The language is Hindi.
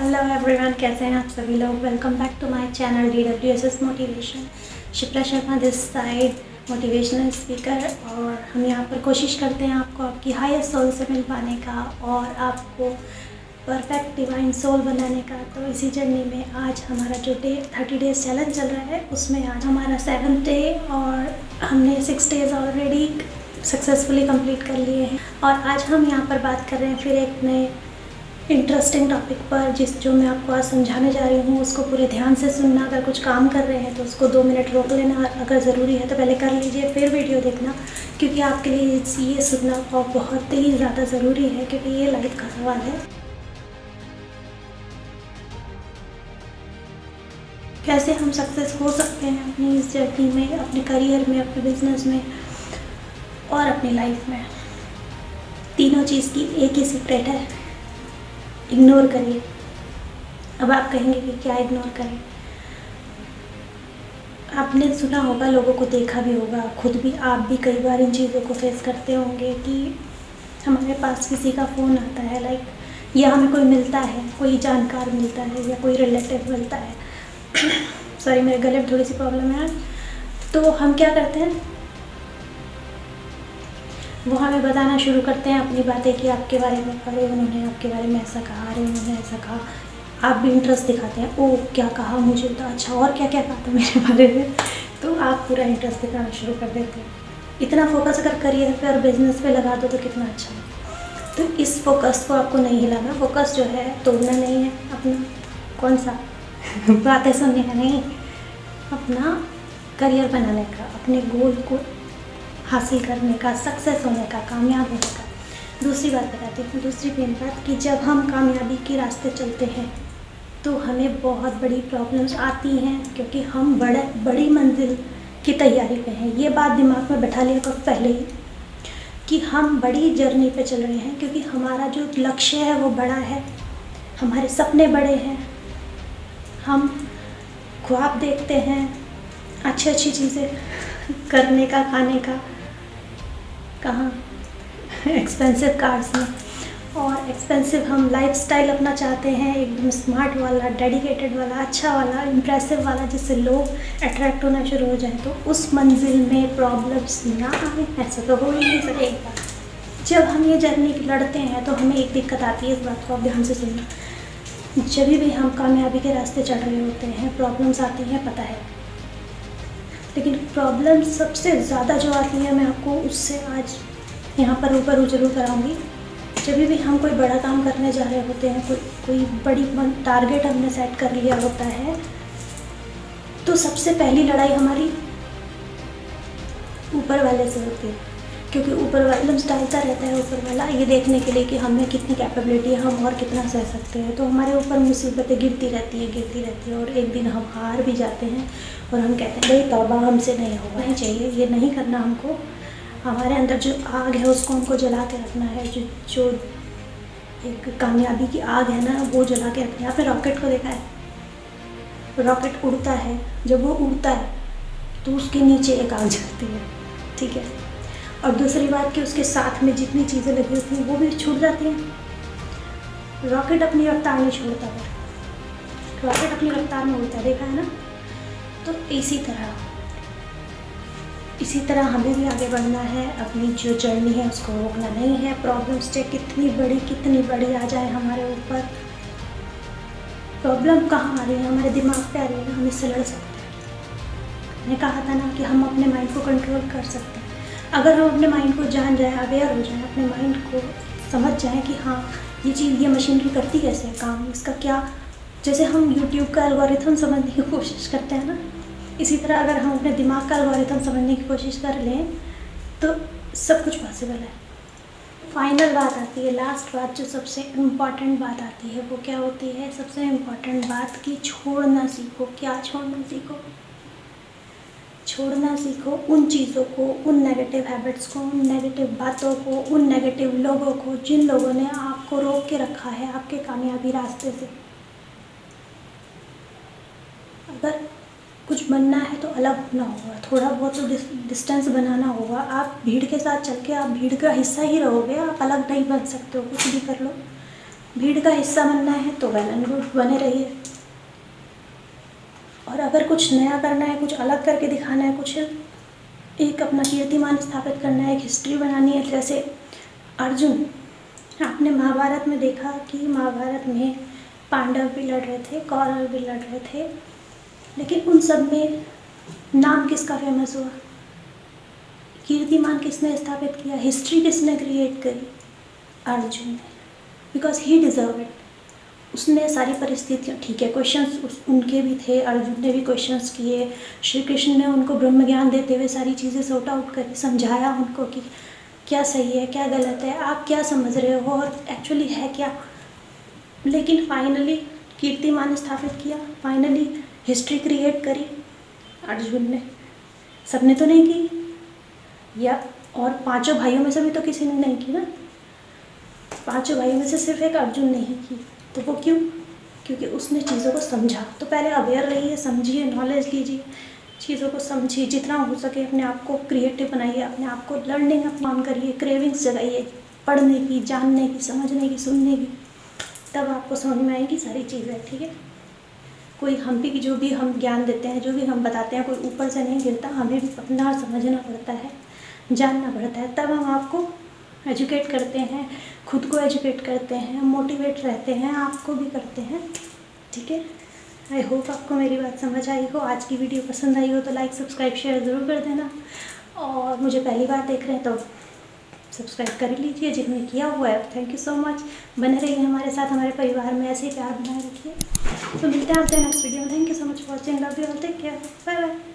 हेलो एवरीवन, कैसे हैं आप सभी लोग। Welcome back to my channel DWSS motivation. Shipra Sharma this side, motivational speaker. और हम यहाँ पर कोशिश करते हैं आपको आपकी हाईएस्ट सोल से मिल पाने का और आपको परफेक्ट डिवाइन सोल बनाने का। तो इसी जर्नी में आज हमारा जो 30 डेज़ चैलेंज चल रहा है, उसमें आज हमारा 7th डे और हमने 6 डेज़ ऑलरेडी सक्सेसफुली कंप्लीट कर लिए हैं। और आज हम यहाँ पर बात कर रहे हैं फिर एक नए इंटरेस्टिंग टॉपिक पर, जो मैं आपको आज समझाने जा रही हूँ। उसको पूरे ध्यान से सुनना। अगर कुछ काम कर रहे हैं तो उसको 2 मिनट रोक लेना, अगर ज़रूरी है तो पहले कर लीजिए, फिर वीडियो देखना, क्योंकि आपके लिए ये सुनना बहुत ही ज़्यादा ज़रूरी है, क्योंकि ये लाइफ का सवाल है। कैसे हम सक्सेस हो सकते हैं अपनी इस जर्नी में, अपने करियर में, अपने बिजनेस में और अपनी लाइफ में। तीनों चीज़ की एक ही सीक्रेट है, इग्नोर करिए। अब आप कहेंगे कि क्या इग्नोर करें। आपने सुना होगा, लोगों को देखा भी होगा, खुद भी आप भी कई बार इन चीज़ों को फेस करते होंगे कि हमारे पास किसी का फ़ोन आता है, लाइक या हमें कोई मिलता है, कोई जानकार मिलता है या कोई रिलेटिव मिलता है सॉरी, मेरे गले में थोड़ी सी प्रॉब्लम है। तो हम क्या करते हैं, वो हमें बताना शुरू करते हैं अपनी बातें कि आपके बारे में, अरे उन्होंने आपके बारे में ऐसा कहा, अरे उन्होंने ऐसा कहा। आप भी इंटरेस्ट दिखाते हैं, ओ क्या कहा मुझे तो, अच्छा और क्या क्या कहा था मेरे बारे में। तो आप पूरा इंटरेस्ट दिखाना शुरू कर देते हैं। इतना फोकस अगर करियर पे और बिजनेस पे लगा दो तो कितना अच्छा है। तो इस फोकस को आपको नहीं हिलाना। फोकस जो है तोड़ना नहीं है अपना, कौन सा बातें सुनने का नहीं, अपना करियर बनाने का, अपने गोल को हासिल करने का, सक्सेस होने का, कामयाब होने का। दूसरी बात बताती हूँ, दूसरी मेन बात कि जब हम कामयाबी के रास्ते चलते हैं तो हमें बहुत बड़ी प्रॉब्लम्स आती हैं, क्योंकि हम बड़ी मंजिल की तैयारी पे हैं। ये बात दिमाग में बैठा लिया करो पहले ही कि हम बड़ी जर्नी पे चल रहे हैं, क्योंकि हमारा जो लक्ष्य है वो बड़ा है, हमारे सपने बड़े हैं, हम ख्वाब देखते हैं अच्छी अच्छी चीज़ें करने का, खाने का, कहाँ एक्सपेंसिव कार्स में, और एक्सपेंसिव हम लाइफस्टाइल अपना चाहते हैं, एकदम स्मार्ट वाला, डेडिकेटेड वाला, अच्छा वाला, इम्प्रेसिव वाला, जिससे लोग अट्रैक्ट होना शुरू हो जाए। तो उस मंजिल में प्रॉब्लम्स ना आए, ऐसा तो हो ही नहीं सकता। एक बार जब हम ये जर्नी लड़ते हैं तो हमें एक दिक्कत आती है, इस बात को आप ध्यान से सुनना। जब भी हम कामयाबी के रास्ते चढ़ रहे होते हैं, प्रॉब्लम्स आती हैं, पता है, लेकिन प्रॉब्लम सबसे ज़्यादा जो आती है, मैं आपको उससे आज यहाँ पर ऊपर जरूर कराऊंगी। जब भी हम कोई बड़ा काम करने जा रहे होते हैं, कोई बड़ी टारगेट हमने सेट कर लिया होता है, तो सबसे पहली लड़ाई हमारी ऊपर वाले से होती है, क्योंकि ऊपर वाला डालता रहता है, ऊपर वाला ये देखने के लिए कि हमें कितनी कैपेबिलिटी है, हम और कितना सह सकते हैं। तो हमारे ऊपर मुसीबतें गिरती रहती है, और एक दिन हम हार भी जाते हैं और हम कहते हैं भाई तौबा, हमसे नहीं होगा, नहीं चाहिए, ये नहीं करना हमको। हमारे अंदर जो आग है उसको हमको जला के रखना है, जो एक कामयाबी की आग है ना, वो जला के रखना है। आपने रॉकेट को देखा है, रॉकेट उड़ता है, जब वो उड़ता है तो उसके नीचे एक आग जलती है, ठीक है। और दूसरी बात कि उसके साथ में जितनी चीज़ें लगी होती हैं वो भी छूट जाती हैं। रॉकेट अपनी रफ्तार नहीं छोड़ता, रॉकेट अपनी रफ्तार में उड़ता है, देखा है ना। तो इसी तरह हमें भी आगे बढ़ना है। अपनी जो जर्नी है उसको रोकना नहीं है। प्रॉब्लम्स चाहे कितनी बड़ी आ जाए हमारे ऊपर, प्रॉब्लम कहाँ आ रही है, हमारे दिमाग पे आ रही है, हम इससे लड़ सकते हैं। मैंने कहा था ना कि हम अपने माइंड को कंट्रोल कर सकते हैं। अगर हम अपने माइंड को जान जाए, अवेयर हो जाए, अपने माइंड को समझ जाएं कि हाँ ये चीज़, ये मशीनरी करती कैसे है काम, इसका क्या, जैसे हम YouTube का एल्गोरिथम समझने की कोशिश करते हैं ना, इसी तरह अगर हम अपने दिमाग का एल्गोरिथम समझने की कोशिश कर लें तो सब कुछ पॉसिबल है। फाइनल बात आती है, लास्ट बात, जो सबसे इम्पॉर्टेंट बात आती है, वो क्या होती है? सबसे इम्पॉर्टेंट बात कि छोड़ना सीखो। क्या छोड़ना सीखो? छोड़ना सीखो उन चीज़ों को, उन नेगेटिव हैबिट्स को, उन नेगेटिव बातों को, उन नेगेटिव लोगों को, जिन लोगों ने आपको रोक के रखा है आपके कामयाबी रास्ते से। अगर कुछ बनना है तो अलग होना होगा, थोड़ा बहुत तो डिस्टेंस बनाना होगा। आप भीड़ के साथ चल के आप भीड़ का हिस्सा ही रहोगे, आप अलग नहीं बन सकते हो, कुछ भी कर लो। भीड़ का हिस्सा बनना है तो वेल एंड गुड, बने रहिए। और अगर कुछ नया करना है, कुछ अलग करके दिखाना है, कुछ एक अपना कीर्तिमान स्थापित करना है, एक हिस्ट्री बनानी है, जैसे अर्जुन, आपने महाभारत में देखा कि महाभारत में पांडव भी लड़ रहे थे, कौरव भी लड़ रहे थे, लेकिन उन सब में नाम किसका फेमस हुआ, कीर्तिमान किसने स्थापित किया, हिस्ट्री किसने क्रिएट करी, अर्जुन ने, बिकॉज ही डिजर्व इट। उसने सारी परिस्थितियाँ, ठीक है क्वेश्चंस उनके भी थे, अर्जुन ने भी क्वेश्चंस किए, श्री कृष्ण ने उनको ब्रह्म ज्ञान देते हुए सारी चीज़ें सॉर्ट आउट करी, समझाया उनको कि क्या सही है क्या गलत है, आप क्या समझ रहे हो और एक्चुअली है क्या। लेकिन फाइनली कीर्तिमान स्थापित किया, फाइनली हिस्ट्री क्रिएट करी अर्जुन ने। सबने तो नहीं की, या और पांचों भाइयों में से भी तो किसी ने नहीं की ना, पांचों भाइयों में से सिर्फ एक अर्जुन ने ही की। तो वो क्यों? क्योंकि उसने चीज़ों को समझा। तो पहले अवेयर रहिए, समझिए, नॉलेज लीजिए, चीज़ों को समझिए, जितना हो सके अपने आप को क्रिएटिव बनाइए, अपने आप को लर्निंग अपना करिए, क्रेविंग्स जगाइए पढ़ने की, जानने की, समझने की, सुनने की, तब आपको समझ में आएगी सारी चीज़ें, ठीक है। कोई हम भी जो भी हम ज्ञान देते हैं, जो भी हम बताते हैं, कोई ऊपर से नहीं गिरता, हमें भी पढ़ना समझना पड़ता है, जानना पड़ता है, तब हम आपको एजुकेट करते हैं, खुद को एजुकेट करते हैं, मोटिवेट रहते हैं, आपको भी करते हैं, ठीक है। आई होप आपको मेरी बात समझ आई हो। आज की वीडियो पसंद आई हो तो लाइक सब्सक्राइब शेयर ज़रूर कर देना, और मुझे पहली बार देख रहे हैं तो सब्सक्राइब कर लीजिए, जिन्होंने किया हुआ है थैंक यू सो मच। बने रहिए हमारे साथ, हमारे परिवार में ऐसे ही प्यार बनाए रखिए। तो मिलते हैं आपसे नेक्स्ट वीडियो में। Thank you so much for watching, love you all, take care, bye bye.